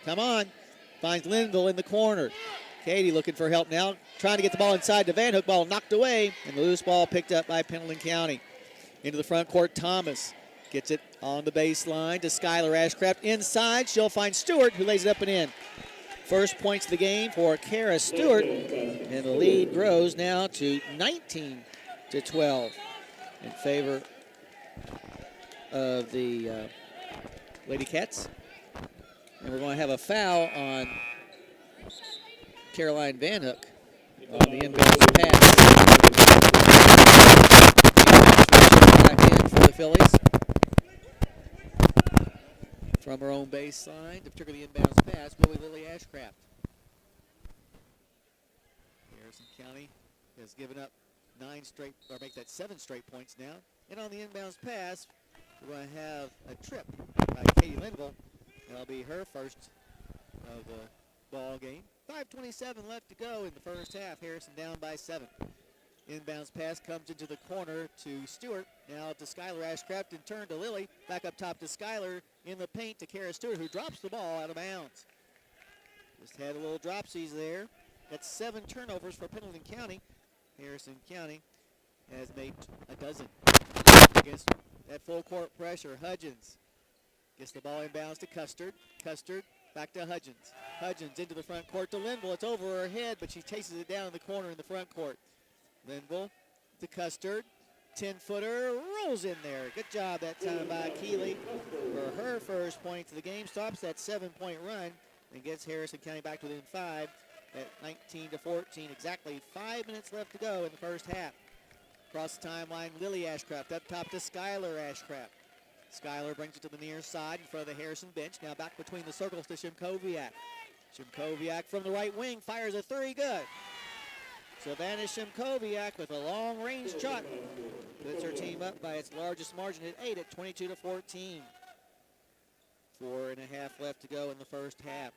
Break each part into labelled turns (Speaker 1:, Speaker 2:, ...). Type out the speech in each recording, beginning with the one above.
Speaker 1: come on. Finds Linville in the corner. Katie looking for help now. Trying to get the ball inside to Van Hook. Ball knocked away. And the loose ball picked up by Pendleton County. Into the front court, Thomas gets it on the baseline to Skylar Ashcraft. Inside, she'll find Stewart, who lays it up and in. First points of the game for Kara Stewart. And the lead grows now to 19-12 in favor of the Lady Cats. And we're going to have a foul on Caroline Van Hook on the inbound pass. Back in for the Fillies. From her own baseline to trigger the inbounds pass, Lily Ashcraft. Harrison County has given up 7 straight points now. And on the inbounds pass, we're going to have a trip by Katie Linville. That'll be her first of the ball game. 5:27 left to go in the first half. Harrison down by 7. Inbounds pass comes into the corner to Stewart. Now to Skylar Ashcraft and turn to Lily. Back up top to Skylar in the paint to Kara Stewart, who drops the ball out of bounds. Just had a little dropsies there. That's 7 turnovers for Pendleton County. Harrison County has made a dozen against that full court pressure. Hudgens gets the ball inbounds to Custard. Custard back to Hudgens. Hudgens into the front court to Linville. It's over her head, but she chases it down in the corner in the front court. Linville to Custard. 10-footer rolls in there. Good job that time by Keeley for her first points of the game. Stops that 7-point run and gets Harrison County back to within 5 at 19-14. Exactly 5 minutes left to go in the first half. Across the timeline, Lily Ashcraft up top to Skylar Ashcraft. Skylar brings it to the near side in front of the Harrison bench. Now back between the circles to Shimkoviak. Shimkoviak from the right wing fires a 3. Good. Savannah Shimkoviak with a long-range shot puts her team up by its largest margin at 8 at 22-14. 4.5 left to go in the first half.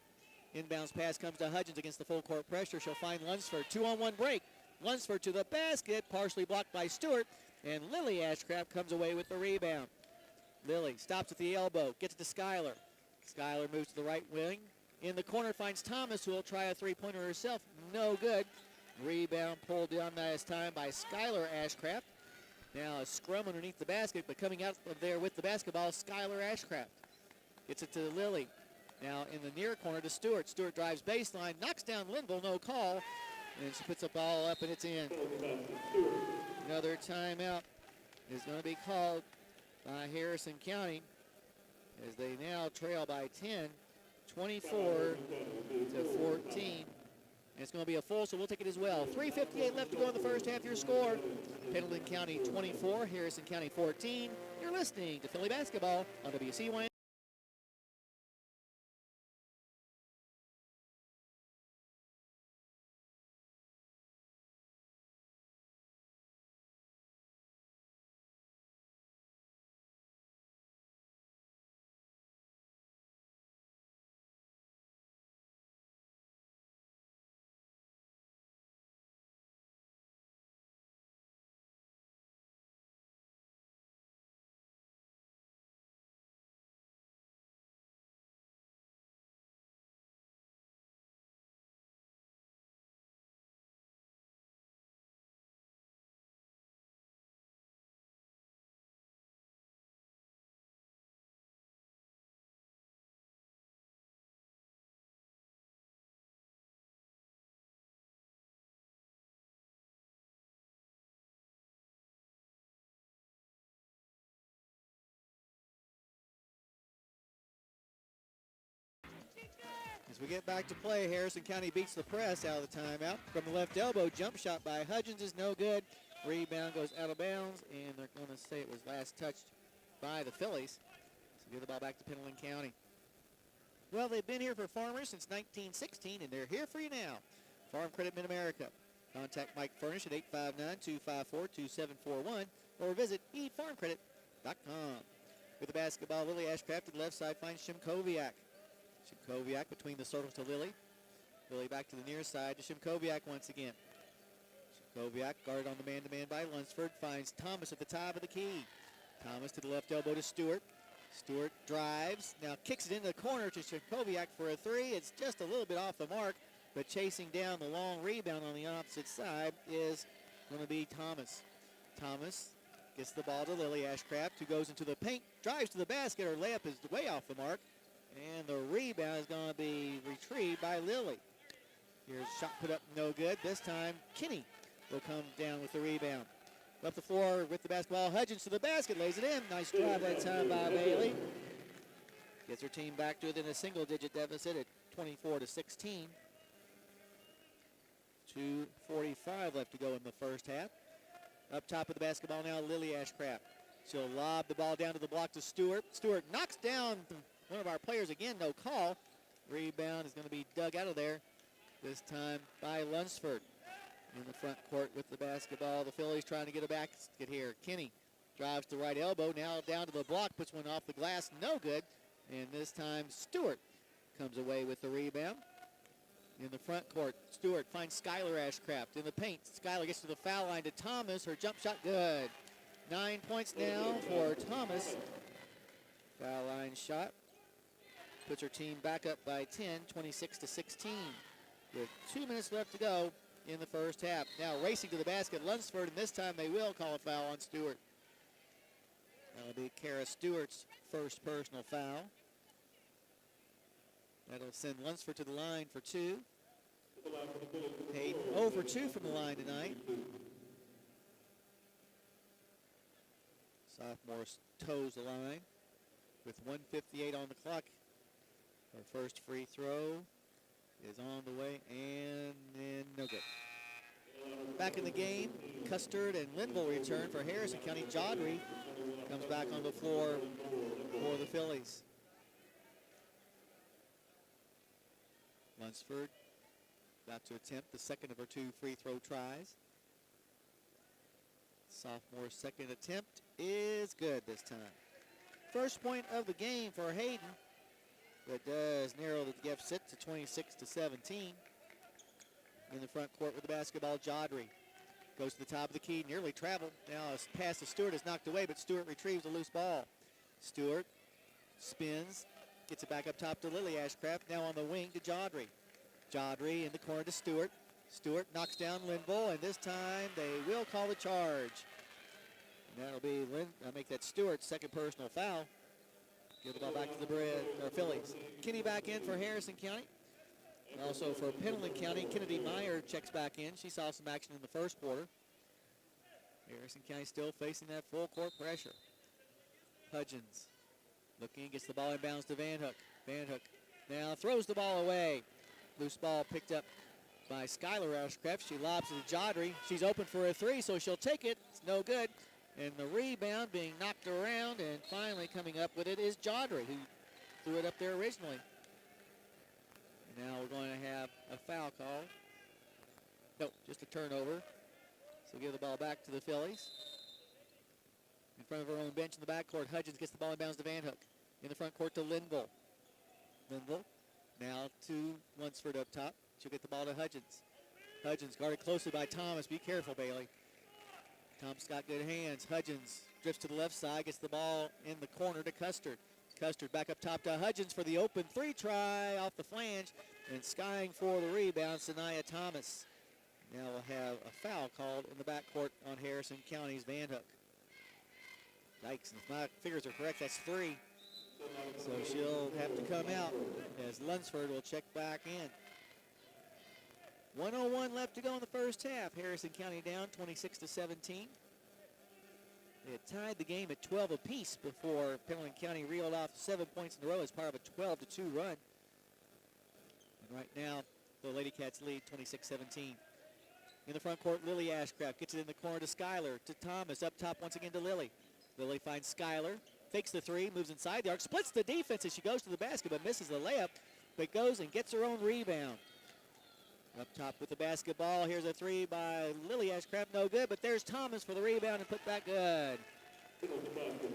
Speaker 1: Inbounds pass comes to Hudgens against the full court pressure. She'll find Lunsford. 2-on-1 break. Lunsford to the basket, partially blocked by Stewart, and Lily Ashcraft comes away with the rebound. Lily stops at the elbow, gets it to Skylar. Skylar moves to the right wing. In the corner finds Thomas, who will try a 3-pointer herself. No good. Rebound pulled down this time by Skylar Ashcraft. Now a scrum underneath the basket, but coming out of there with the basketball, Skylar Ashcraft. Gets it to Lily. Now in the near corner to Stewart. Stewart drives baseline, knocks down Linville, no call. And she puts the ball up and it's in. Another timeout is going to be called by Harrison County as they now trail by 10, 24-14. And it's going to be a full, so we'll take it as well. 3:58 left to go in the first half. Your score, Pendleton County 24, Harrison County 14. You're listening to Philly Basketball on WCY. As we get back to play, Harrison County beats the press out of the timeout. From the left elbow, jump shot by Hudgens is no good. Rebound goes out of bounds, and they're going to say it was last touched by the Fillies. So give the ball back to Pendleton County. Well, they've been here for Farmers since 1916, and they're here for you now. Farm Credit Mid-America. Contact Mike Furnish at 859-254-2741 or visit efarmcredit.com. With the basketball, Lily Ashcraft to the left side finds Shimkoviak. Shimkoviak between the circles to Lily. Lily back to the near side to Shimkoviak once again. Shimkoviak guarded on the man-to-man by Lunsford. Finds Thomas at the top of the key. Thomas to the left elbow to Stewart. Stewart drives, now kicks it into the corner to Jacobiak for a three. It's just a little bit off the mark, but chasing down the long rebound on the opposite side is going to be Thomas. Thomas gets the ball to Lily Ashcraft, who goes into the paint, drives to the basket. Her layup is way off the mark, and the rebound is going to be retrieved by Lily. Here's a shot put up, no good. This time, Kinney will come down with the rebound. Up the floor with the basketball. Hudgens to the basket, lays it in. Nice drive that time by Bailey. Gets her team back to within a single-digit deficit at 24-16. 2:45 left to go in the first half. Up top of the basketball now, Lily Ashcraft. She'll lob the ball down to the block to Stewart. Stewart knocks down one of our players again, no call. Rebound is going to be dug out of there, this time by Lunsford. In the front court with the basketball. The Phillies trying to get a basket here. Kinney drives to right elbow. Now down to the block. Puts one off the glass. No good. And this time Stewart comes away with the rebound. In the front court, Stewart finds Skylar Ashcraft in the paint. Skylar gets to the foul line to Thomas. Her jump shot good. 9 points now for Thomas. Foul line shot. Puts her team back up by 10, 26-16. With 2 minutes left to go in the first half. Now racing to the basket, Lunsford, and this time they will call a foul on Stewart. That'll be Kara Stewart's first personal foul. That'll send Lunsford to the line for two. Hayden 0 for 2 from the line tonight. Sophomore toes the line with 1:58 on the clock. Her first free throw is on the way, and no good. Back in the game, Custard and Linville return for Harrison County. Jodry comes back on the floor for the Phillies. Lunsford about to attempt the second of her 2 free throw tries. Sophomore's second attempt is good this time. First point of the game for Hayden. That does narrow the deficit to 26-17. In the front court with the basketball, Jodry goes to the top of the key, nearly traveled. Now a pass to Stewart is knocked away, but Stewart retrieves a loose ball. Stewart spins, gets it back up top to Lily Ashcraft, now on the wing to Jodry. Jodry in the corner to Stewart. Stewart knocks down Linville, and this time they will call the charge. And that'll be make that Stewart's second personal foul. Give the ball back to the Phillies. Kinney back in for Harrison County. Also for Pendleton County, Kennedy Meyer checks back in. She saw some action in the first quarter. Harrison County still facing that full court pressure. Hudgens looking, gets the ball inbounds to Van Hook. Van Hook now throws the ball away. Loose ball picked up by Skylar Ashcraft. She lobs it to Jodry. She's open for a three, so she'll take it. It's no good. And the rebound being knocked around, and finally coming up with it is Jodry, who threw it up there originally. And now we're going to have a foul call. Nope, just a turnover. So give the ball back to the Phillies. In front of her own bench in the backcourt, Hudgens gets the ball inbounds to Van Hook. In the front court to Linville. Linville now to Lunsford up top. She'll get the ball to Hudgens. Hudgens guarded closely by Thomas. Be careful, Bailey. Thomas got good hands. Hudgens drifts to the left side, gets the ball in the corner to Custard. Custard back up top to Hudgens for the open three try off the flange, and skying for the rebound, Sanaya Thomas. Now we'll have a foul called in the backcourt on Harrison County's Van Hook. Dykes, if my figures are correct, that's 3. So she'll have to come out as Lunsford will check back in. 1:01 left to go in the first half. Harrison County down 26-17. They had tied the game at 12 apiece before Pendleton County reeled off 7 points in a row as part of a 12-2 run. And right now, the Lady Cats lead 26-17. In the front court, Lily Ashcraft gets it in the corner to Skylar, to Thomas, up top once again to Lily. Lily finds Skylar, fakes the three, moves inside the arc, splits the defense as she goes to the basket but misses the layup, but goes and gets her own rebound. Up top with the basketball. Here's a three by Lily Ashcraft. No good, but there's Thomas for the rebound and put back good.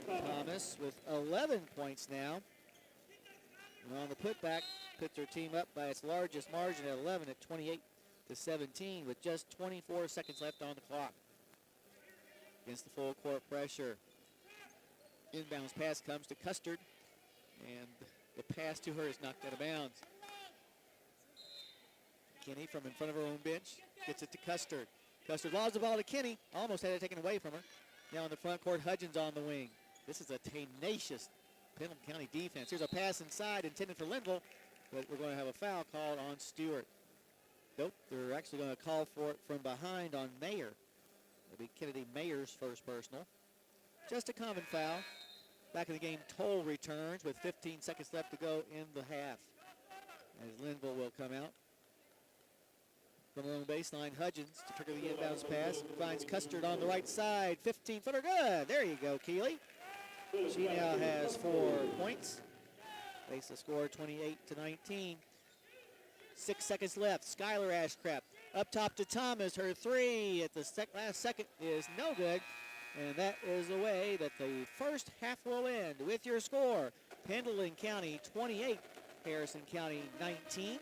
Speaker 1: Thomas with 11 points now. And on the putback, puts her team up by its largest margin at 11 at 28-17 with just 24 seconds left on the clock. Against the full court pressure. Inbounds pass comes to Custard, and the pass to her is knocked out of bounds. Kenny from in front of her own bench gets it to Custard. Custard lobs the ball to Kenny, almost had it taken away from her. Now in the front court, Hudgens on the wing. This is a tenacious Pendleton County defense. Here's a pass inside intended for Linville, but we're going to have a foul called on Stewart. Nope, they're actually going to call for it from behind on Mayer. It'll be Kennedy Mayer's first personal. Just a common foul. Back in the game, Toll returns with 15 seconds left to go in the half. As Linville will come out. From the own baseline, Hudgens to trigger the inbounds pass. Finds Custard on the right side. 15-footer good. There you go, Keeley. She now has 4 points. Makes the score 28-19. 6 seconds left. Skylar Ashcraft up top to Thomas. Her 3 at the last second is no good. And that is the way that the first half will end with your score. Pendleton County 28, Harrison County 19.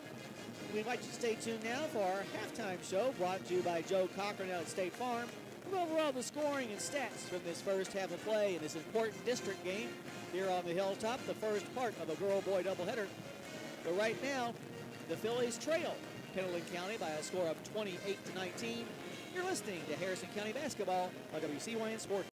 Speaker 1: We invite you to stay tuned now for our halftime show brought to you by Joe Cochran out at State Farm. We'll go over all the scoring and stats from this first half of play in this important district game here on the Hilltop, the first part of a girl-boy doubleheader. But right now, the Fillies trail Pendleton County by a score of 28-19. You're listening to Harrison County Basketball on WCYN Sports.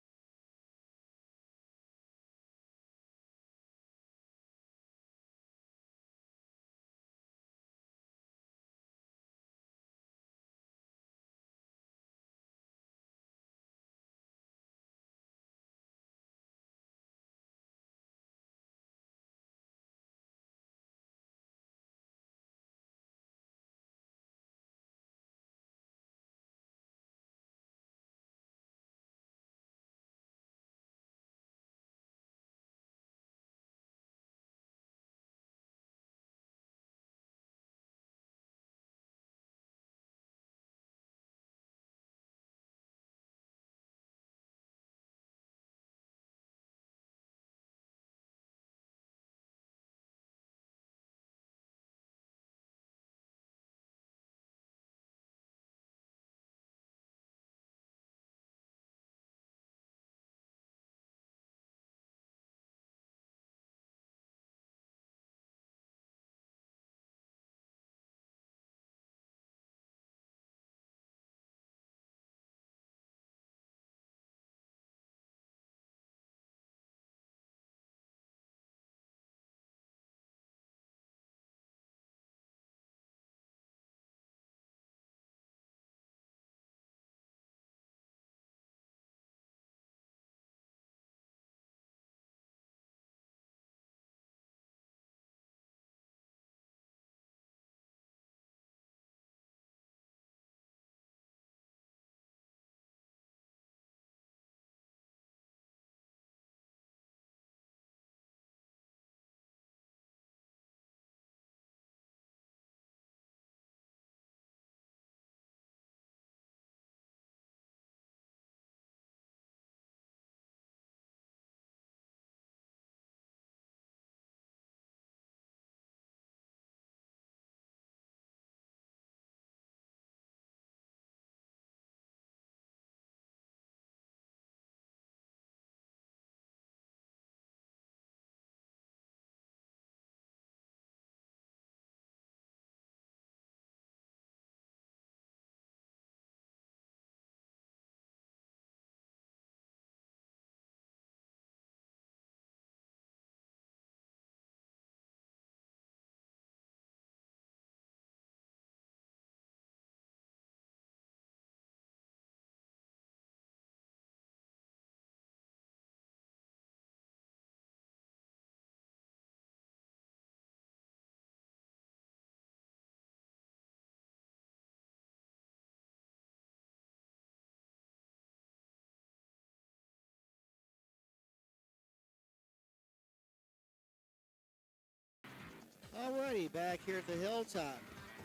Speaker 1: Alrighty, back here at the Hilltop.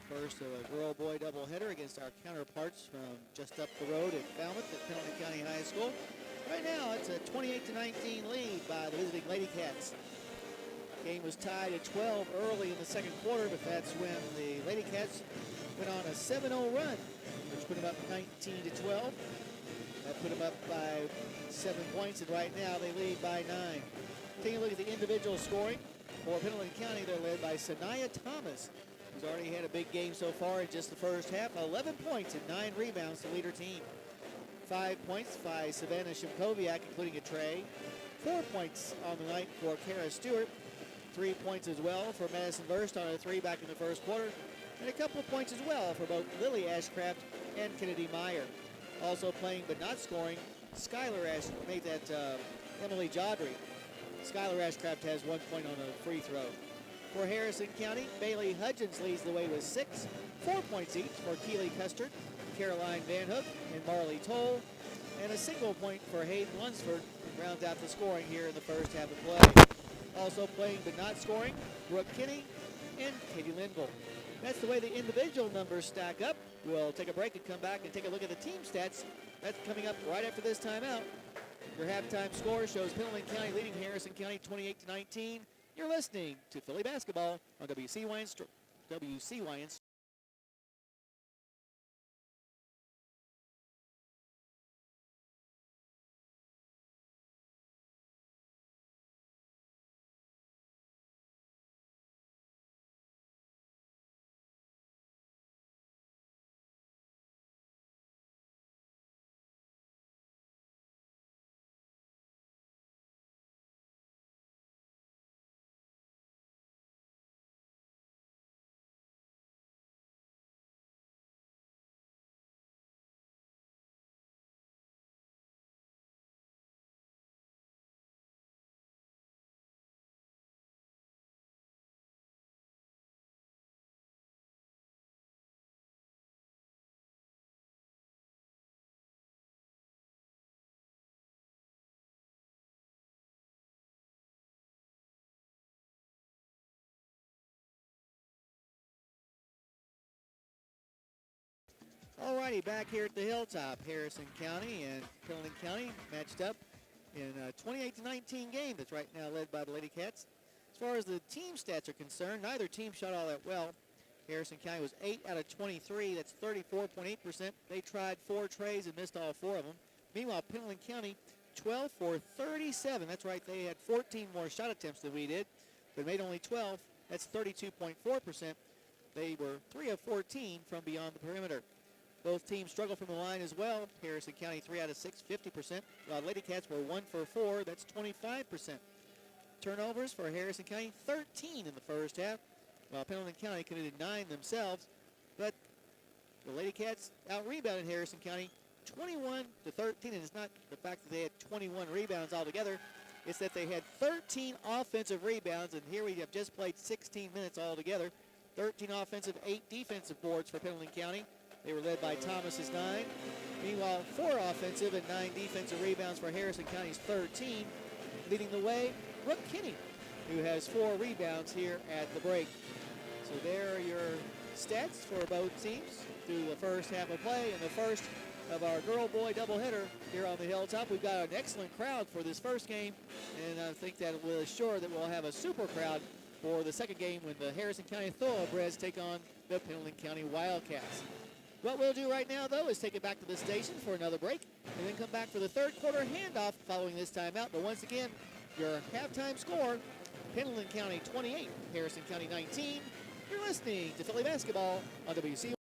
Speaker 1: First of a girl-boy doubleheader against our counterparts from just up the road at Falmouth at Pendleton County High School. Right now, it's a 28-19 lead by the visiting Lady Cats. Game was tied at 12 early in the second quarter, but that's when the Lady Cats went on a 7-0 run, which put them up 19-12. That put them up by 7 points, and right now they lead by 9. Taking a look at the individual scoring for Pendleton County, they're led by Sanaya Thomas, who's already had a big game so far in just the first half. 11 points and 9 rebounds to lead her team. 5 points by Savannah Shimkoviak, including a tray. 4 points on the night for Kara Stewart. 3 points as well for Madison Burst on a 3 back in the first quarter. And a couple of points as well for both Lily Ashcraft and Kennedy Meyer. Also playing but not scoring, Skylar Ash made that Emily Jodry. Skylar Ashcraft has 1 point on a free throw. For Harrison County, Bailey Hudgens leads the way with 6. 4 points each for Keely Custard, Caroline Van Hook, and Marley Toll. And a single point for Hayden Lunsford rounds out the scoring here in the first half of play. Also playing but not scoring, Brooke Kinney and Katie Linville. That's the way the individual numbers stack up. We'll take a break and come back and take a look at the team stats. That's coming up right after this timeout. Your halftime score shows Pendleton County leading Harrison County 28-19. You're listening to Philly basketball on WCYN. Alrighty, back here at the Hilltop, Harrison County and Pendleton County matched up in a 28-19 game that's right now led by the Lady Cats. As far as the team stats are concerned, neither team shot all that well. Harrison County was 8 out of 23. That's 34.8%. They tried 4 trays and missed all 4 of them. Meanwhile, Pendleton County, 12 for 37. That's right, they had 14 more shot attempts than we did, but made only 12. That's 32.4%. They were 3 of 14 from beyond the perimeter. Both teams struggle from the line as well. Harrison County 3 out of 6, 50%. While Lady Cats were 1 for 4. That's 25%. Turnovers for Harrison County, 13 in the first half, while Pendleton County committed 9 themselves. But the Lady Cats out-rebounded Harrison County 21 to 13, and it's not the fact that they had 21 rebounds altogether. It's that they had 13 offensive rebounds, and here we have just played 16 minutes altogether. 13 offensive, 8 defensive boards for Pendleton County. They were led by Thomas's 9. Meanwhile, 4 offensive and 9 defensive rebounds for Harrison County's 13. Leading the way, Brooke Kinney, who has 4 rebounds here at the break. So there are your stats for both teams through the first half of play and the first of our girl-boy doubleheader here on the Hilltop. We've got an excellent crowd for this first game, and I think that will assure that we'll have a super crowd for the second game when the Harrison County Thoroughbreds take on the Pendleton County Wildcats. What we'll do right now, though, is take it back to the station for another break and then come back for the third quarter handoff following this timeout. But once again, your halftime score, Pendleton County 28, Harrison County 19. You're listening to Philly Basketball on WC.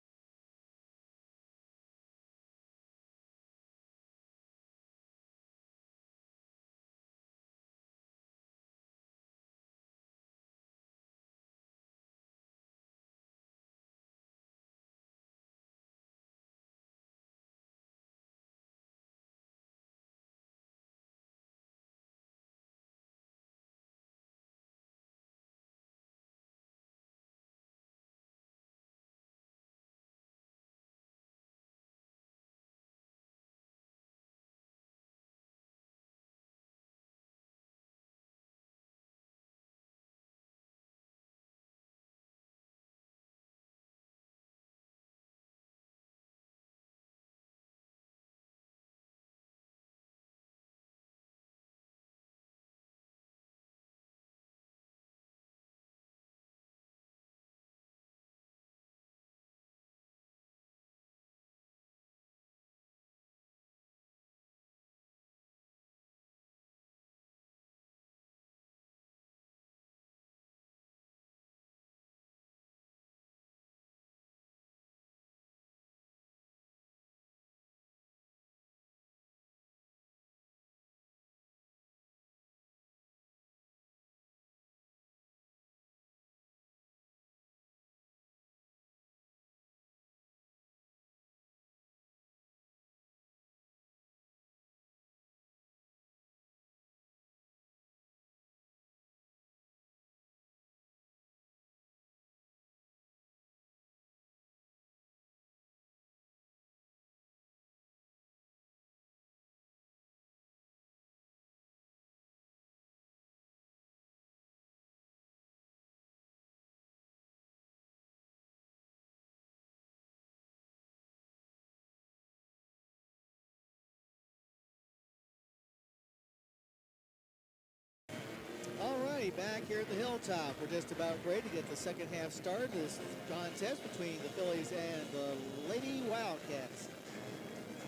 Speaker 1: County back here at the Hilltop. We're just about ready to get the second half started. This contest between the Fillies and the Lady Wildcats.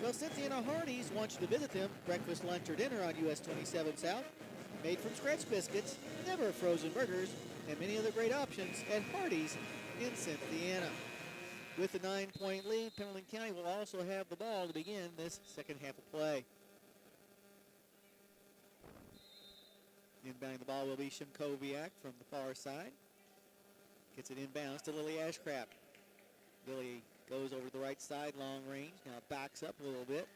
Speaker 1: Well, Cynthia and Hardee's wants you to visit them. Breakfast, lunch, or dinner on US 27 South. Made from scratch biscuits, never frozen burgers, and many other great options at Hardee's in Cynthiana. With the 9-point lead, Pendleton County will also have the ball to begin this second half of play. Inbounding the ball will be Shimkoviak from the far side. Gets it inbounds to Lily Ashcraft. Lily goes over to the right side, long range. Now backs up a little bit.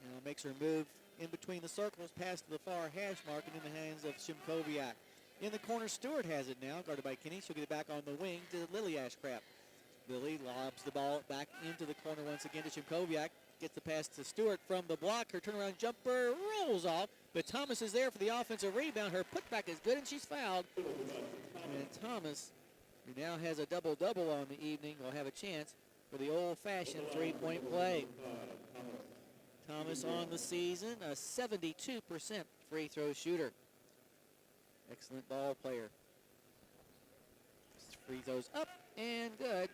Speaker 1: Now makes her move in between the circles, past to the far hash mark and in the hands of Shimkoviak. In the corner, Stewart has it now, guarded by Kinney. She'll get it back on the wing to Lily Ashcraft. Lily lobs the ball back into the corner once again to Shimkoviak. Gets the pass to Stewart from the block. Her turnaround jumper rolls off, but Thomas is there for the offensive rebound. Her putback is good, and she's fouled. And Thomas, who now has a double-double on the evening, will have a chance for the old-fashioned three-point play. Thomas on the season, a 72% free throw shooter. Excellent ball player. Free throws up and good.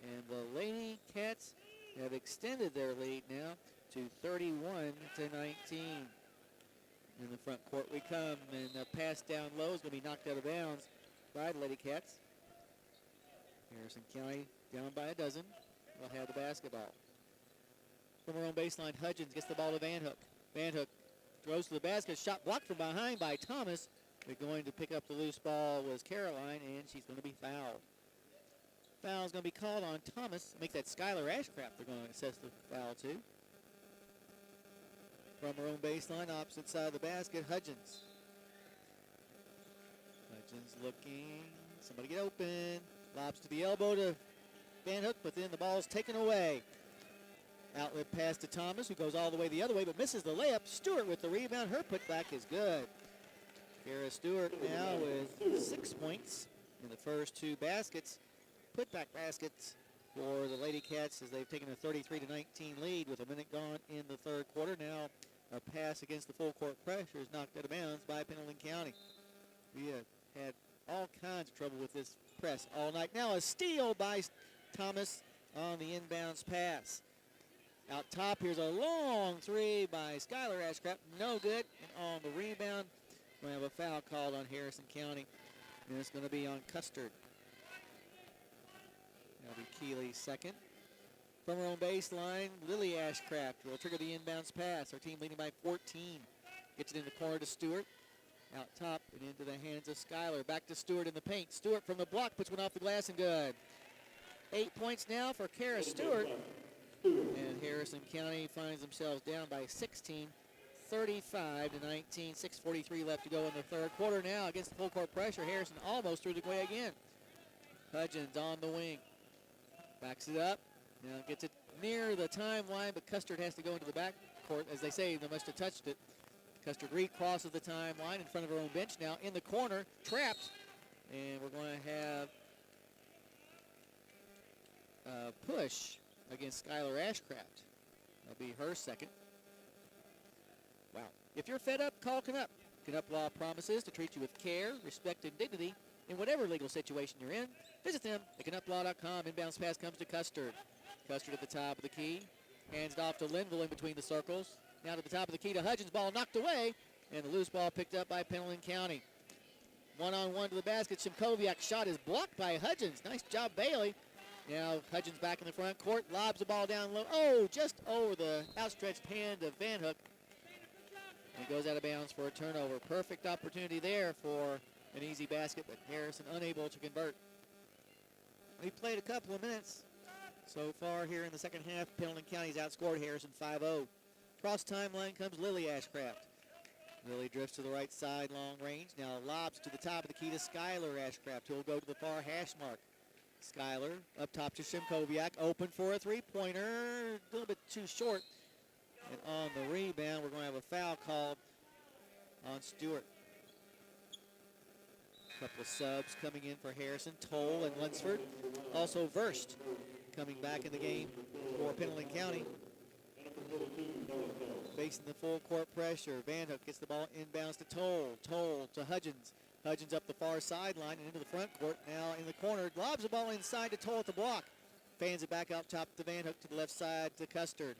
Speaker 1: And the Lady Cats have extended their lead now to 31-19. In the front court we come, and a pass down low is going to be knocked out of bounds by the Lady Cats. Harrison County down by a dozen. Will have the basketball. From her own baseline, Hudgens gets the ball to Van Hook. Van Hook throws to the basket, shot blocked from behind by Thomas. But going to pick up the loose ball was Caroline, and she's going to be fouled. Foul is going to be called on Thomas. Make that Skylar Ashcraft they're going to assess the foul to. From her own baseline, opposite side of the basket, Hudgens. Hudgens looking. Somebody get open. Lobs to the elbow to Van Hook, but then the ball is taken away. Outlet pass to Thomas, who goes all the way the other way, but misses the layup. Stewart with the rebound. Her putback is good. Kara Stewart now with 6 points in the first two baskets. Putback baskets for the Lady Cats as they've taken a 33-19 lead with a minute gone in the third quarter. Now a pass against the full court pressure is knocked out of bounds by Pendleton County. We have had all kinds of trouble with this press all night. Now a steal by Thomas on the inbounds pass. Out top, here's a long three by Skylar Ashcraft. No good. And on the rebound, we have a foul called on Harrison County. And it's going to be on Custard. That'll be Keeley's second. From her own baseline, Lily Ashcraft will trigger the inbounds pass. Our team leading by 14. Gets it in the corner to Stewart. Out top and into the hands of Skylar. Back to Stewart in the paint. Stewart from the block puts one off the glass and good. 8 points now for Kara Stewart. And Harrison County finds themselves down by 16, 35-19. 6:43 left to go in the third quarter now against the full court pressure. Harrison almost threw it away again. Hudgens on the wing. Backs it up. Now gets it near the timeline, but Custard has to go into the back court. As they say, they must have touched it. Custard recrosses the timeline in front of her own bench now. In the corner, trapped. And we're going to have a push against Skylar Ashcraft. That'll be her second. Wow. If you're fed up, call Canup. Canup Law promises to treat you with care, respect, and dignity in whatever legal situation you're in. Visit them at canuplaw.com. Inbounds pass comes to Custard. Custard at the top of the key. Hands it off to Linville in between the circles. Now to the top of the key to Hudgens. Ball knocked away. And the loose ball picked up by Pendleton County. One-on-one to the basket. Shimkoviak's shot is blocked by Hudgens. Nice job, Bailey. Now Hudgens back in the front court. Lobs the ball down low. Oh, just over the outstretched hand of Van Hook. And it goes out of bounds for a turnover. Perfect opportunity there for an easy basket, but Harrison unable to convert. We played a couple of minutes so far here in the second half. Pendleton County's outscored Harrison 5-0. Cross timeline comes Lily Ashcraft. Lily drifts to the right side, long range. Now lobs to the top of the key to Skylar Ashcraft, who will go to the far hash mark. Skylar up top to Shimkoviak, open for a three-pointer, a little bit too short. And on the rebound, we're going to have a foul called on Stewart. A couple of subs coming in for Harrison, Toll and Lunsford. Also Verst coming back in the game for Pendleton County. Facing the full court pressure. Van Hook gets the ball inbounds to Toll. Toll to Hudgens. Hudgens up the far sideline and into the front court. Now in the corner, lobs the ball inside to Toll at the block. Fans it back out top to Van Hook to the left side to Custard.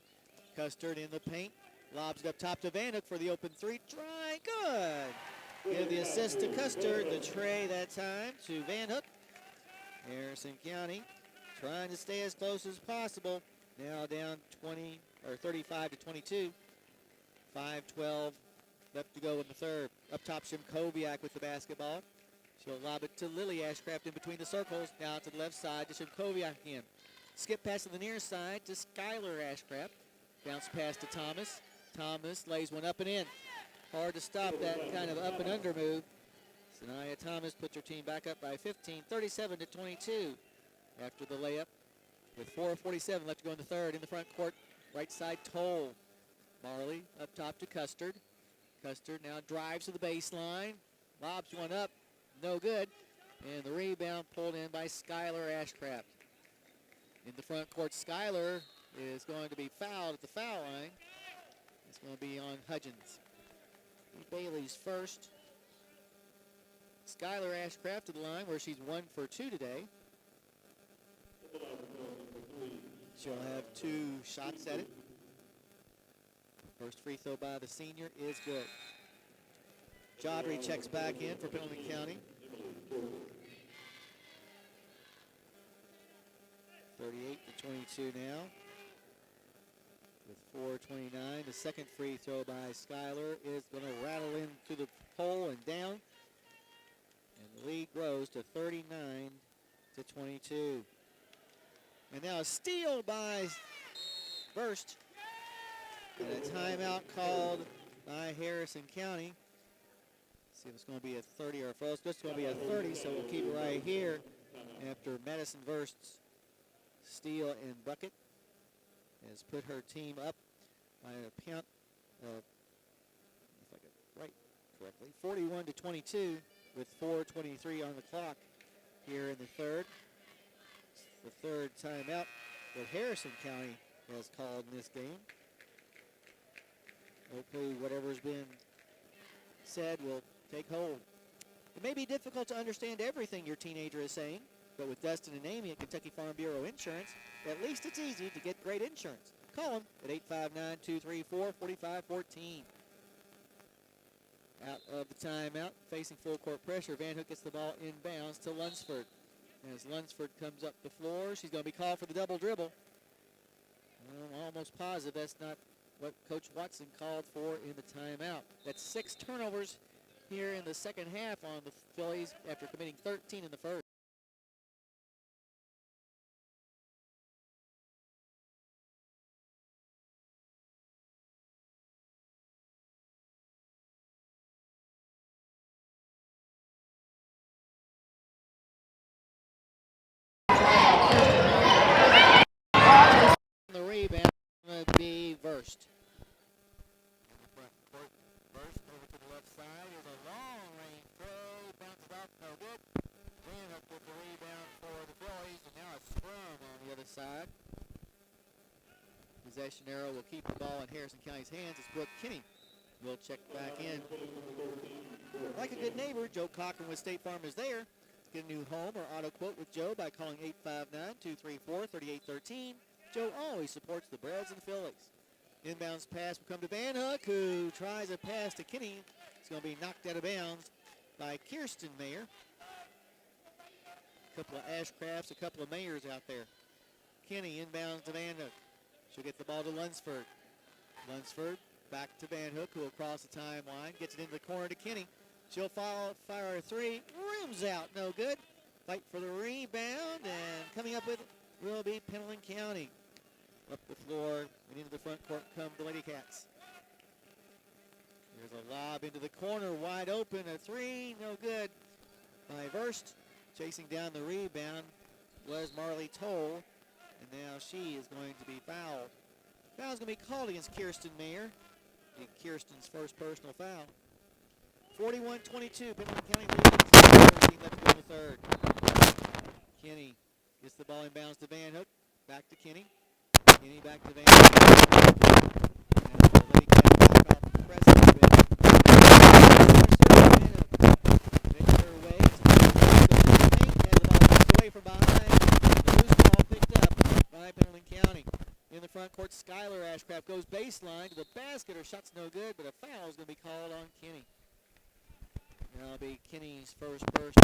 Speaker 1: Custard in the paint. Lobs it up top to Van Hook for the open three. Try, good. Give the assist to Custard. The tray that time to Van Hook. Harrison County trying to stay as close as possible. Now down 35 to 22. 5:12 left to go in the third. Up top, Shimkoviak with the basketball. She'll lob it to Lily Ashcraft in between the circles. Now to the left side to Shimkoviak again. Skip pass to the near side to Skylar Ashcraft. Bounce pass to Thomas. Thomas lays one up and in. Hard to stop that kind of up and under move. Sanaya Thomas puts her team back up by 15, 37 to 22 after the layup. With 4:47 left to go in the third. In the front court, right side Toll. Marley up top to Custard. Custard now drives to the baseline. Lobs one up. No good. And the rebound pulled in by Skylar Ashcraft. In the front court, Skylar is going to be fouled at the foul line. It's going to be on Hudgens. Bailey's first. Skylar Ashcraft to the line where she's 1 for 2 today. She'll have 2 shots at it. First free throw by the senior is good. Chaudhry checks back in for Pendleton County. 38 to 22 now. With 4:29, the second free throw by Skylar is going to rattle into the hole and down. And the lead grows to 39 to 22. And now a steal by Burst. And a timeout called by Harrison County. Let's see if it's going to be a 30 or a false. It's going to be a 30, so we'll keep it right here after Madison Burst's steal and bucket has put her team up by a count of, if I get right correctly, 41 to 22 with 4:23 on the clock here in the third. It's the third timeout that Harrison County has called in this game. Hopefully whatever's been said will take hold. It may be difficult to understand everything your teenager is saying, but with Dustin and Amy at Kentucky Farm Bureau Insurance, at least it's easy to get great insurance. Call them at 859-234-4514. Out of the timeout, facing full court pressure, Van Hook gets the ball inbounds to Lunsford. As Lunsford comes up the floor, she's going to be called for the double dribble. I'm almost positive that's not what Coach Watson called for in the timeout. That's 6 turnovers here in the second half on the Phillies after committing 13 in the first. The rebound going to be Verst. Verst over to the left side is a long range throw. Bounces off, no good. Van Hook with the rebound for the Phillies, and now a scrum on the other side. Possession arrow will keep the ball in Harrison County's hands as Brooke Kinney will check back in. Like a good neighbor, Joe Cochran with State Farm is there. Get a new home or auto quote with Joe by calling 859-234-3813. Joe always supports the Brads and the Phillies. Inbounds pass will come to Van Hook, who tries a pass to Kinney. It's going to be knocked out of bounds by Kirsten Mayer. A couple of Ashcrafts, a couple of Mayers out there. Kinney inbounds to Van Hook. She'll get the ball to Lunsford. Lunsford back to Van Hook, who will cross the timeline. Gets it into the corner to Kinney. She'll fire a three. Rims out, no good. Fight for the rebound, and coming up with it will be Pendleton County. Up the floor and into the front court come the Lady Cats. There's a lob into the corner, wide open, a three, no good by Verst. Chasing down the rebound was Marley Toll, and now she is going to be fouled. Foul's going to be called against Kirsten Mayer. Kirsten's first personal foul. 41-22, Pendleton County leads. 13 left to go in the third. Kenny gets the ball inbounds to Van Hook. Back to Kenny. Kenny back to Van Hook. And the Lady Cats back off the press a little bit. Van Hook front court. Skylar Ashcraft goes baseline to the basket. Her shot's no good, but a foul is going to be called on Kinney. That'll be Kinney's first burst.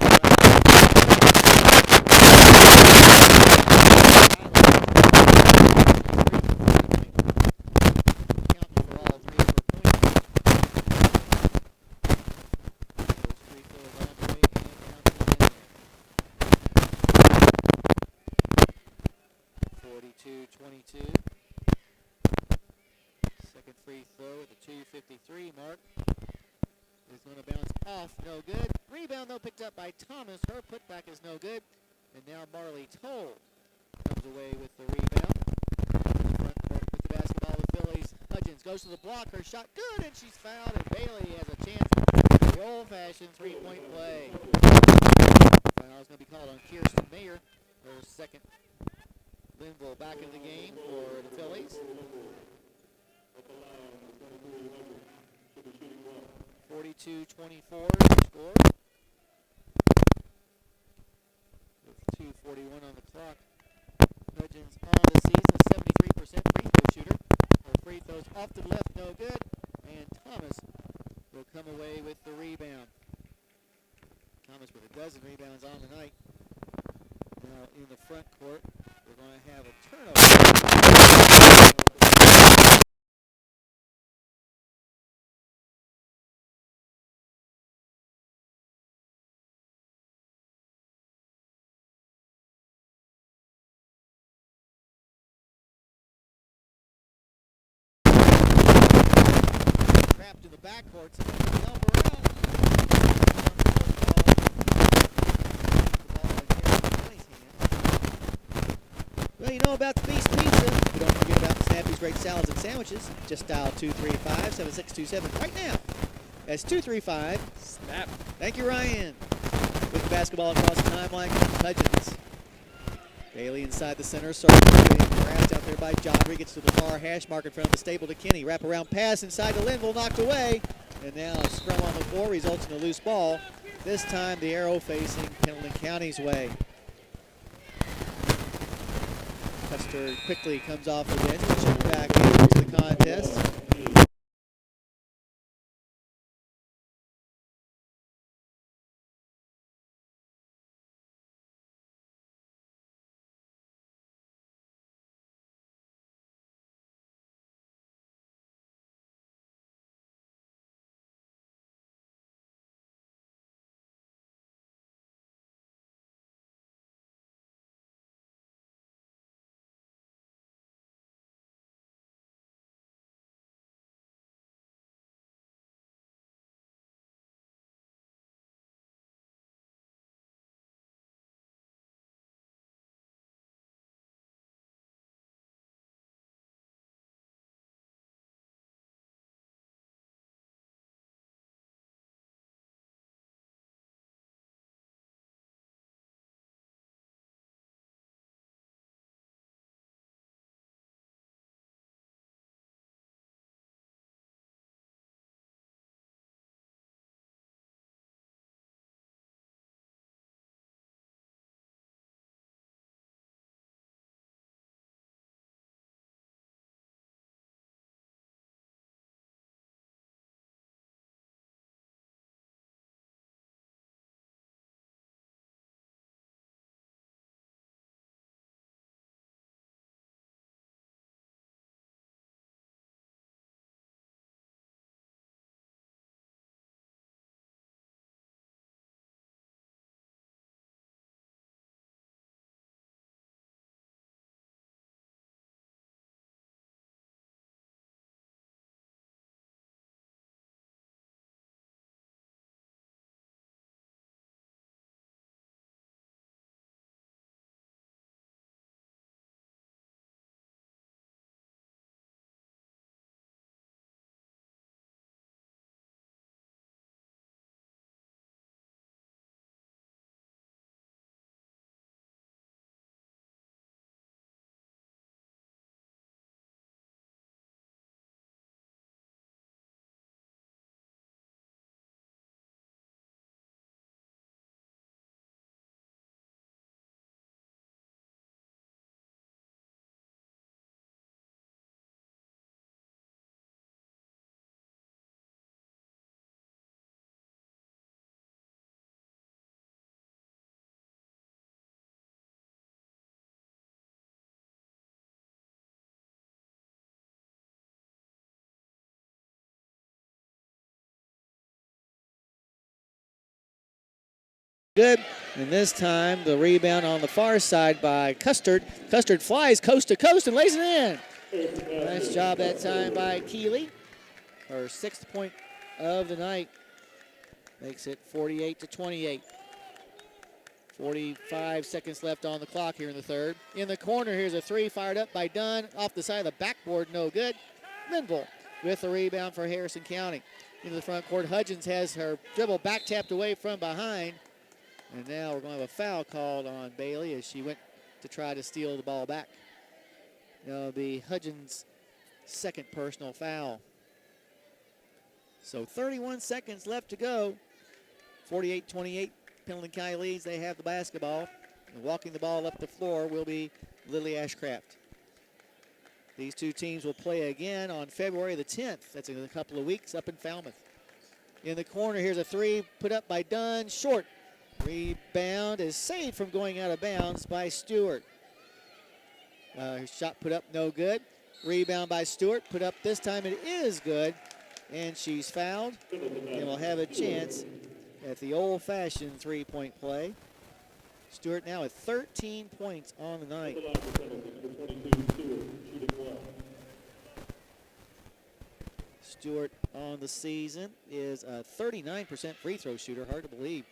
Speaker 1: Second free throw at the 2:53 mark is going to bounce off, no good. Rebound, though, picked up by Thomas. Her putback is no good. And now Marley Toll comes away with the rebound. Front court with the basketball, the Fillies. Hudgens goes to the block. Her shot good, and she's fouled. And Bailey has a chance for the old-fashioned three-point play. Foul is going to be called on Kirsten Mayer. Her second. Linville back in the game for the Fillies. 42-24 score. With 2:41 on the clock. Hudgens on the season, 73% free throw shooter. Her free throws off to the left, no good. And Thomas will come away with the rebound. Thomas with a dozen rebounds on the night. Now in the front court, we're going to have a turnover. Trapped in the backcourt, so they can help her out. Well, you know about the Beast Pizza. But don't forget about the Snappy's great salads and sandwiches. Just dial 235-7627 right now. That's 235-SNAP. Thank you, Ryan. With the basketball across the timeline, Hudgens. Bailey inside the center circle. Harassed out there by Jodry. Gets to the far hash mark in front of the stable to Kinney. Wraparound pass inside to Linville. Knocked away. And now a scrum on the floor results in a loose ball. This time the arrow facing Pendleton County's way. Custer quickly comes off the bench and checked back into the contest. Good, and this time the rebound on the far side by Custard. Custard flies coast to coast and lays it in. Nice job that time by Keeley. Her 6th point of the night makes it 48-28. 45 seconds left on the clock here in the third. In the corner, here's a three fired up by Dunn. Off the side of the backboard, no good. Linville with the rebound for Harrison County. Into the front court, Hudgens has her dribble back tapped away from behind. And now we're going to have a foul called on Bailey as she went to try to steal the ball back. That'll be Hudgens' 2nd personal foul. So 31 seconds left to go. 48-28, Pendleton County leads. They have the basketball. And walking the ball up the floor will be Lily Ashcraft. These two teams will play again on February the 10th. That's in a couple of weeks up in Falmouth. In the corner, here's a three put up by Dunn, short. Rebound is saved from going out of bounds by Stewart. Shot put up, no good. Rebound by Stewart, put up this time, it is good. And she's fouled, and will have a chance at the old-fashioned three-point play. Stewart now with 13 points on the night. Stewart on the season is a 39% free throw shooter, hard to believe.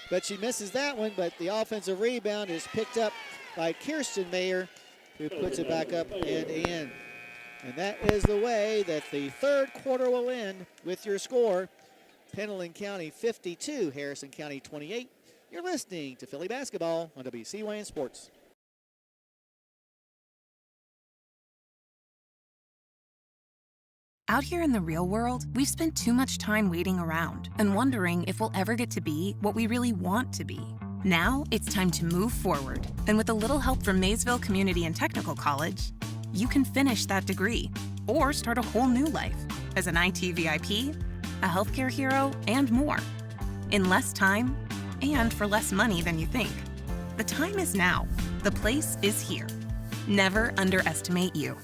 Speaker 1: But she misses that one, but the offensive rebound is picked up by Kirsten Mayer, who puts it back up and in. And that is the way that the third quarter will end with your score. Pendleton County 52, Harrison County 28. You're listening to Philly Basketball on WCYN Sports.
Speaker 2: Out here in the real world, we've spent too much time waiting around and wondering if we'll ever get to be what we really want to be. Now, it's time to move forward. And with a little help from Maysville Community and Technical College, you can finish that degree or start a whole new life as an IT VIP, a healthcare hero, and more. In less time and for less money than you think. The time is now. The place is here. Never underestimate you.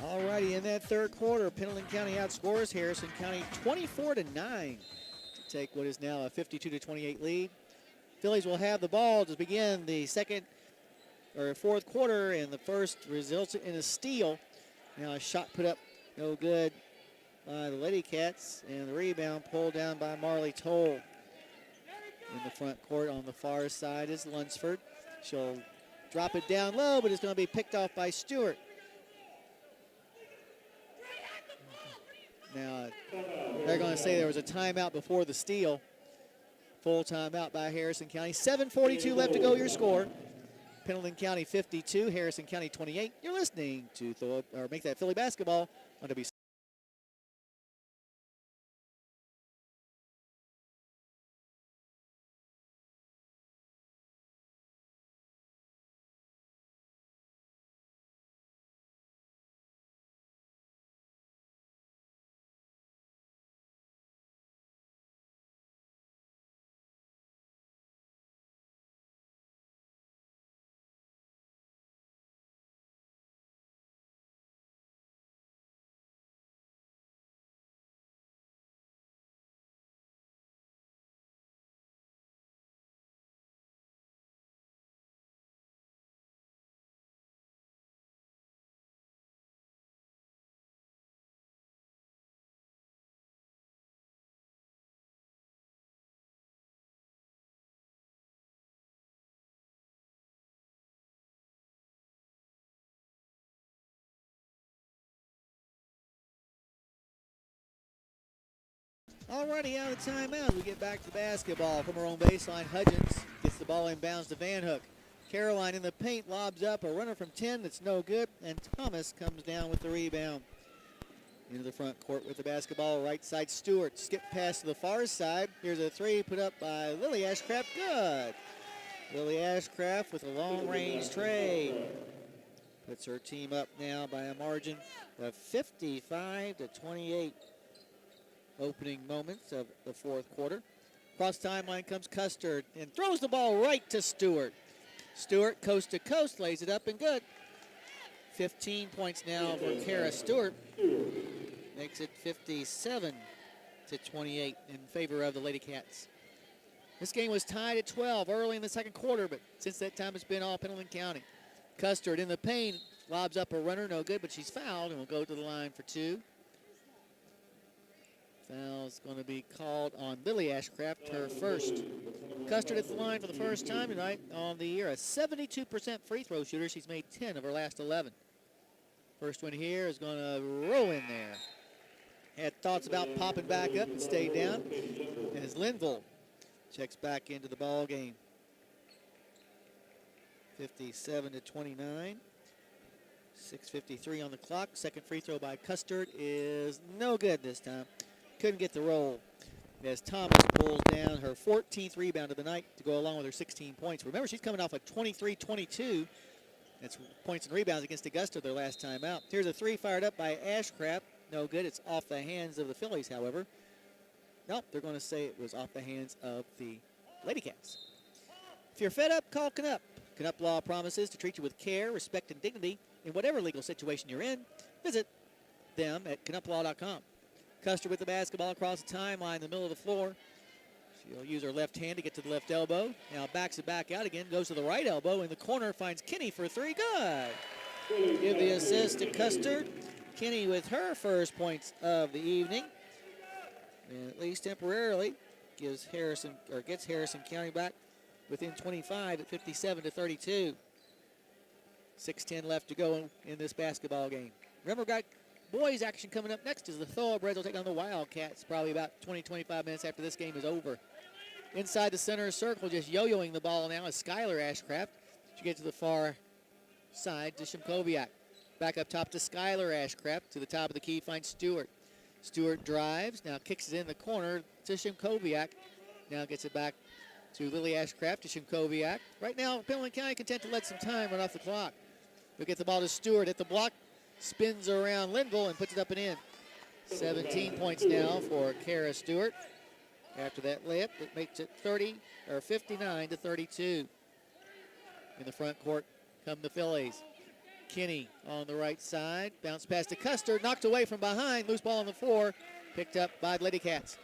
Speaker 1: Alrighty, in that third quarter, Pendleton County outscores Harrison County 24-9 to take what is now a 52-28 lead. Phillies will have the ball to begin the fourth quarter, and the first results in a steal. Now a shot put up, no good by the Lady Cats, and the rebound pulled down by Marley Toll. In the front court on the far side is Lunsford. She'll drop it down low, but it's going to be picked off by Stewart. Now, they're going to say there was a timeout before the steal. Full timeout by Harrison County. 7:42 left to go, your score. Pendleton County 52, Harrison County 28. You're listening to Make That Philly Basketball on WC. Alrighty, out of timeout, we get back to basketball from our own baseline. Hudgens gets the ball inbounds to Van Hook. Caroline in the paint, lobs up a runner from 10 that's no good, and Thomas comes down with the rebound. Into the front court with the basketball, right side Stewart. Skip pass to the far side. Here's a three put up by Lily Ashcraft, good. Lily Ashcraft with a long-range trade. Puts her team up now by a margin of 55-28. Opening moments of the fourth quarter. Cross timeline comes Custard and throws the ball right to Stewart. Stewart, coast to coast, lays it up and good. 15 points now for Kara Stewart. Makes it 57-28 in favor of the Lady Cats. This game was tied at 12 early in the second quarter, but since that time it's been all Pendleton County. Custard in the paint, lobs up a runner, no good, but she's fouled and will go to the line for two. Foul's going to be called on Lily Ashcraft, her first. Custard at the line for the first time tonight on the year. A 72% free throw shooter. She's made 10 of her last 11. First one here is going to roll in there. Had thoughts about popping back up and stayed down. As Linville checks back into the ball game. 57-29. 6:53 on the clock. Second free throw by Custard is no good this time. Couldn't get the roll as Thomas pulls down her 14th rebound of the night to go along with her 16 points. Remember, she's coming off a 23-22. That's points and rebounds against Augusta their last time out. Here's a three fired up by Ashcraft. No good. It's off the hands of the Fillies, however. Nope, they're going to say it was off the hands of the Lady Cats. If you're fed up, call Canup. Canup Law promises to treat you with care, respect, and dignity in whatever legal situation you're in. Visit them at canuplaw.com. Custer with the basketball across the timeline in the middle of the floor. She'll use her left hand to get to the left elbow. Now backs it back out again, goes to the right elbow in the corner, finds Kinney for three. Good. Give the assist to Custard. Kinney with her first points of the evening. And at least temporarily gets Harrison County back within 25 at 57-32. 6:10 left to go in this basketball game. Remember, got boys action coming up next as the Thoroughbreds will take on the Wildcats probably about 20-25 minutes after this game is over. Inside the center circle, just yo-yoing the ball now is Skylar Ashcraft. She gets to the far side to Shimkoviak. Back up top to Skylar Ashcraft. To the top of the key finds Stewart. Stewart drives, now kicks it in the corner to Shimkoviak. Now gets it back to Lily Ashcraft to Shimkoviak. Right now, Pendleton County content to let some time run off the clock. They'll get the ball to Stewart at the block. Spins around Linville and puts it up and in. 17 points now for Kara Stewart. After that layup, it makes it 59-32. In the front court come the Fillies. Kinney on the right side. Bounce pass to Custard. Knocked away from behind. Loose ball on the floor. Picked up by the Lady Cats.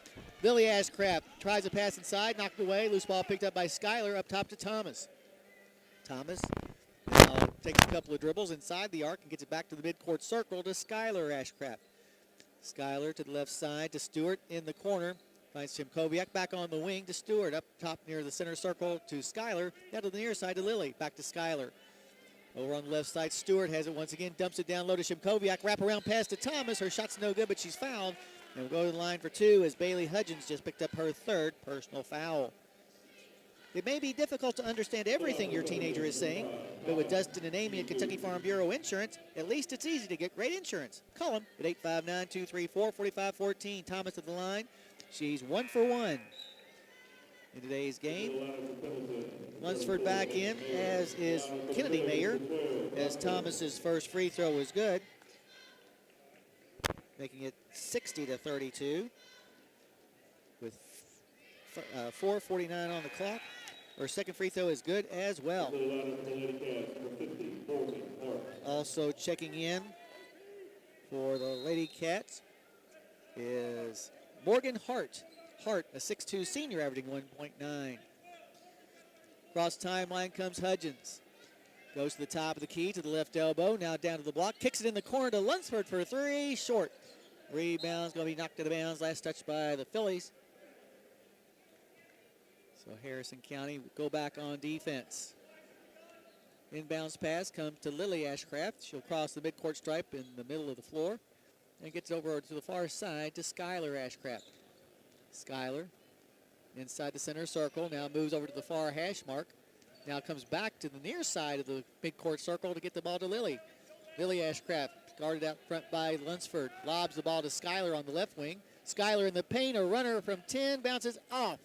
Speaker 1: Lily Ashcraft tries a pass inside. Knocked away. Loose ball picked up by Skylar up top to Thomas. Thomas now takes a couple of dribbles inside the arc and gets it back to the midcourt circle to Skylar Ashcraft. Skylar to the left side to Stewart in the corner. Finds Shimkoviak back on the wing to Stewart. Up top near the center circle to Skylar. Down to the near side to Lily. Back to Skylar. Over on the left side, Stewart has it once again. Dumps it down low to Shimkoviak. Wraparound pass to Thomas. Her shot's no good, but she's fouled. And we'll go to the line for two as Bailey Hudgens just picked up her third personal foul. It may be difficult to understand everything your teenager is saying, but with Dustin and Amy at Kentucky Farm Bureau Insurance, at least it's easy to get great insurance. Call them at 859-234-4514. Thomas at the line. She's 1 for 1 in today's game. Lunsford back in, as is Kennedy Mayer, as Thomas's first free throw was good, making it 60-32 with 4:49 on the clock. Her second free throw is good as well. Also checking in for the Lady Cats is Morgan Hart. Hart, a 6'2 senior, averaging 1.9. Cross timeline comes Hudgens. Goes to the top of the key to the left elbow. Now down to the block. Kicks it in the corner to Lunsford for a three. Short. Rebound's going to be knocked out of bounds. Last touch by the Fillies. So Harrison County will go back on defense. Inbounds pass comes to Lily Ashcraft. She'll cross the midcourt stripe in the middle of the floor and gets over to the far side to Skylar Ashcraft. Skylar inside the center circle. Now moves over to the far hash mark. Now comes back to the near side of the midcourt circle to get the ball to Lily. Lily Ashcraft guarded out front by Lunsford. Lobs the ball to Skylar on the left wing. Skylar in the paint. A runner from 10 bounces off.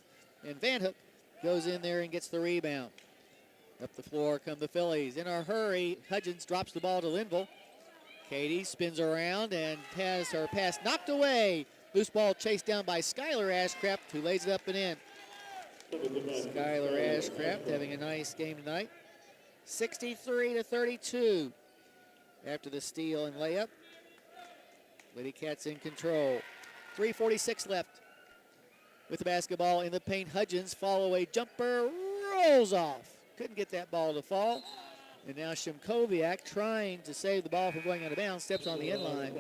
Speaker 1: And Van Hook goes in there and gets the rebound. Up the floor come the Fillies. In a hurry, Hudgens drops the ball to Linville. Katie spins around and has her pass knocked away. Loose ball chased down by Skylar Ashcraft, who lays it up and in. Skylar Ashcraft having a nice game tonight. 63-32 after the steal and layup. Lady Cats in control. 3:46 left. With the basketball in the paint, Hudgens follow-away jumper rolls off. Couldn't get that ball to fall. And now Shimkoviak, trying to save the ball from going out of bounds, steps on the end line.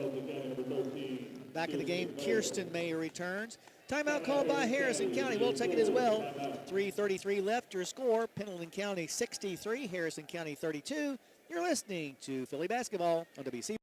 Speaker 1: Back in the game, Kirsten Mayer returns. Timeout called by Harrison County. We'll take it as well. 3:33 left. Your score, Pendleton County 63, Harrison County 32. You're listening to Philly basketball on WC.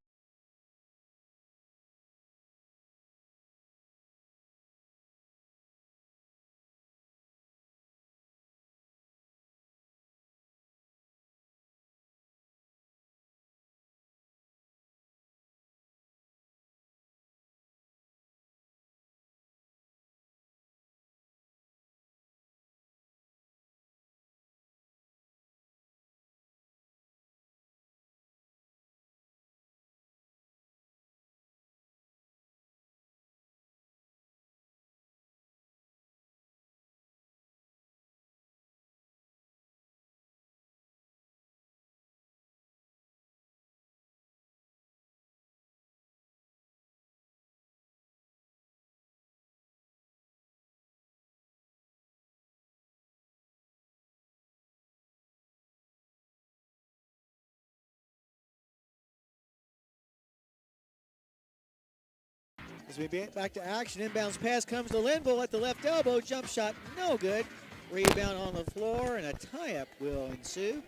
Speaker 1: As we get back to action, inbounds pass comes to Linville at the left elbow. Jump shot, no good. Rebound on the floor, and a tie-up will ensue.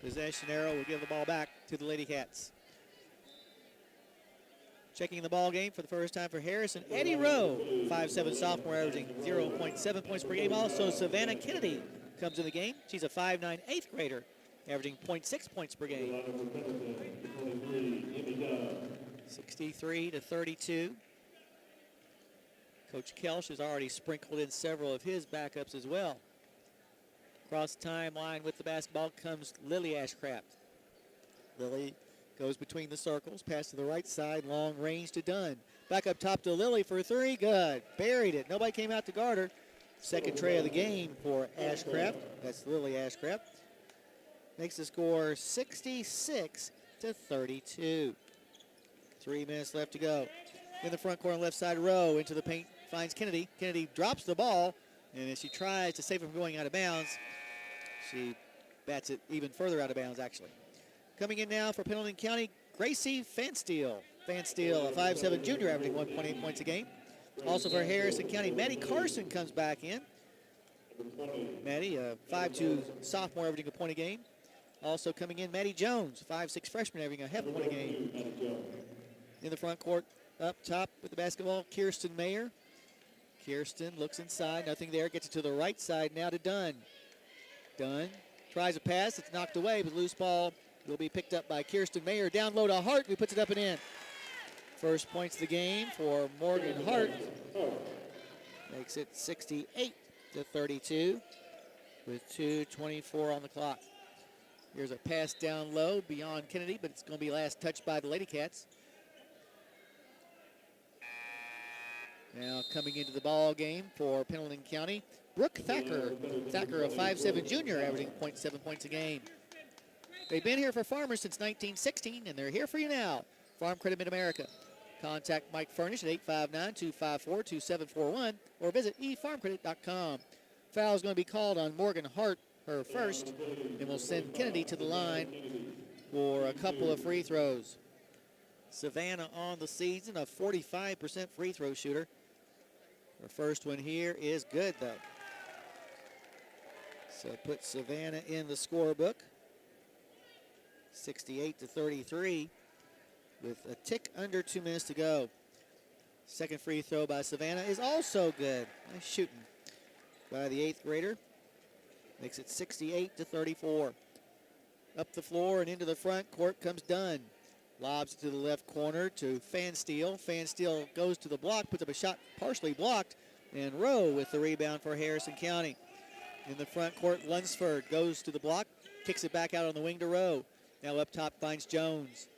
Speaker 1: Possession arrow will give the ball back to the Lady Cats. Checking the ball game for the first time for Harrison, Eddie Rowe, 5'7" sophomore, averaging 0.7 points per game. Also, Savannah Kennedy comes in the game. She's a 5'9" eighth grader, averaging 0.6 points per game. 63-32. Coach Kelsch has already sprinkled in several of his backups as well. Across the timeline with the basketball comes Lily Ashcraft. Lily goes between the circles, pass to the right side, long range to Dunn. Back up top to Lily for three, good. Buried it, nobody came out to guard her. Second tray of the game for Ashcraft, that's Lily Ashcraft. Makes the score 66-32. 3 minutes left to go. In the front corner, left side row, into the paint, finds Kennedy. Kennedy drops the ball, and as she tries to save it from going out of bounds, she bats it even further out of bounds, actually. Coming in now for Pendleton County, Gracie Fansteel. Fansteel, a 5'7" junior, averaging 1.8 points a game. Also for Harrison County, Maddie Carson comes back in. Maddie, a 5'2" sophomore, averaging a point a game. Also coming in, Maddie Jones, 5'6" freshman, averaging a half a point a game. In the front court, up top with the basketball, Kirsten Mayer. Kirsten looks inside, nothing there, gets it to the right side now to Dunn. Dunn tries a pass, it's knocked away, but loose ball will be picked up by Kirsten Mayer. Down low to Hart, who puts it up and in. First points of the game for Morgan Hart. Makes it 68-32 with 2:24 on the clock. Here's a pass down low beyond Kennedy, but it's going to be last touched by the Lady Cats. Now coming into the ball game for Pendleton County, Brooke Thacker. Thacker, a 5'7" junior, averaging 0.7 points a game. They've been here for Farmers since 1916, and they're here for you now. Farm Credit Mid-America. Contact Mike Furnish at 859-254-2741 or visit efarmcredit.com. Foul is going to be called on Morgan Hart, her first, and will send Kennedy to the line for a couple of free throws. Savannah on the season, a 45% free throw shooter. Her first one here is good, though. So put Savannah in the scorebook. 68-33 with a tick under 2 minutes to go. Second free throw by Savannah is also good. Nice shooting by the eighth grader. Makes it 68-34. Up the floor and into the front court comes Dunn. Lobs it to the left corner to Fansteel. Fansteel goes to the block, puts up a shot partially blocked, and Rowe with the rebound for Harrison County. In the front court, Lunsford goes to the block, kicks it back out on the wing to Rowe. Now up top finds Jones.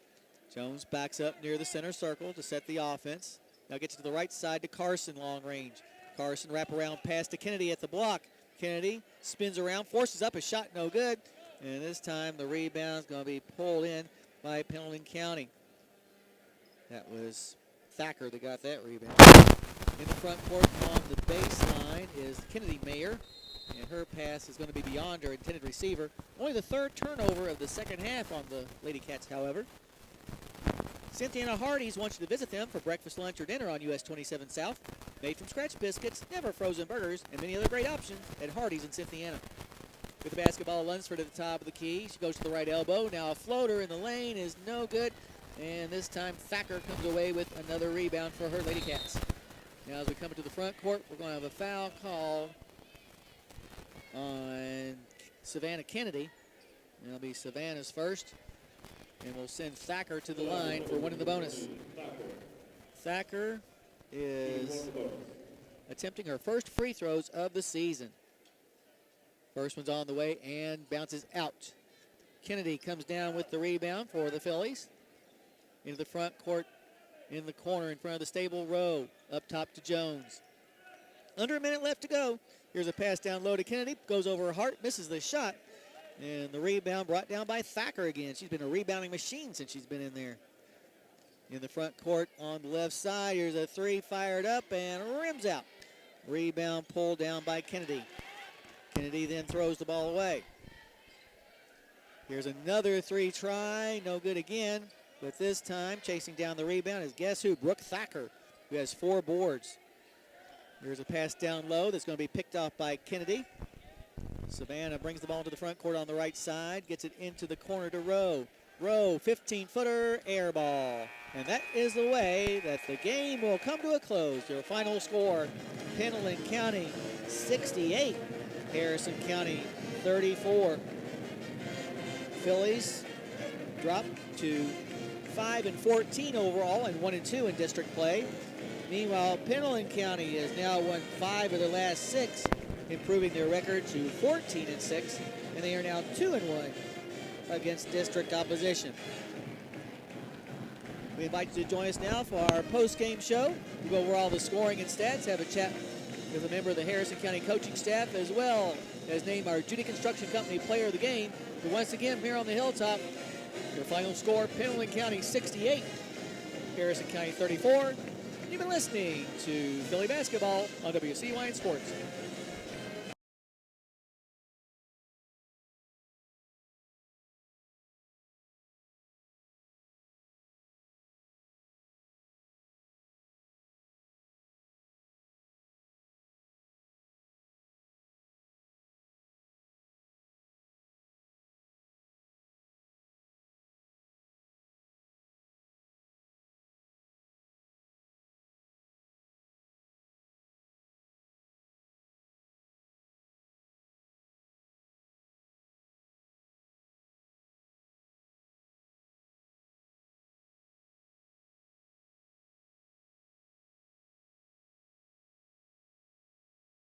Speaker 1: Jones backs up near the center circle to set the offense. Now gets to the right side to Carson, long range. Carson wraparound pass to Kennedy at the block. Kennedy spins around, forces up a shot, no good. And this time the rebound's going to be pulled in by Pendleton County. That was Thacker that got that rebound. In the front court on the baseline is Kennedy Mayer. And her pass is going to be beyond her intended receiver. Only the third turnover of the second half on the Lady Cats, however. Cynthiana Hardee's wants you to visit them for breakfast, lunch, or dinner on US 27 South. Made from scratch biscuits, never frozen burgers, and many other great options at Hardee's in Cynthiana. With the basketball, Lunsford at the top of the key. She goes to the right elbow. Now a floater in the lane is no good. And this time Thacker comes away with another rebound for her Lady Cats. Now as we come into the front court, we're going to have a foul called on Savannah Kennedy. It'll be Savannah's first. And we'll send Thacker to the line for winning the bonus. Thacker is attempting her first free throws of the season. First one's on the way and bounces out. Kennedy comes down with the rebound for the Fillies. Into the front court in the corner in front of the stable row. Up top to Jones. Under a minute left to go. Here's a pass down low to Kennedy. Goes over her heart, misses the shot. And the rebound brought down by Thacker again. She's been a rebounding machine since she's been in there. In the front court on the left side, here's a three fired up and rims out. Rebound pulled down by Kennedy. Kennedy then throws the ball away. Here's another three try, no good again. But this time, chasing down the rebound is guess who? Brooke Thacker, who has 4 boards. Here's a pass down low that's going to be picked off by Kennedy. Savannah brings the ball to the front court on the right side, gets it into the corner to Rowe. Rowe, 15-footer, air ball. And that is the way that the game will come to a close. Your final score, Pendleton County 68, Harrison County 34. Fillies drop to 5-14 overall and 1-2 in district play. Meanwhile, Pendleton County has now won 5 of their last 6, improving their record to 14-6, and they are now 2-1 against district opposition. We invite you to join us now for our post-game show. We'll go over all the scoring and stats, have a chat with a member of the Harrison County coaching staff, as well as name our Judy Construction Company player of the game. But once again, here on the Hilltop, your final score, Pendleton County 68, Harrison County 34. You've been listening to Philly Basketball on WCYN Sports.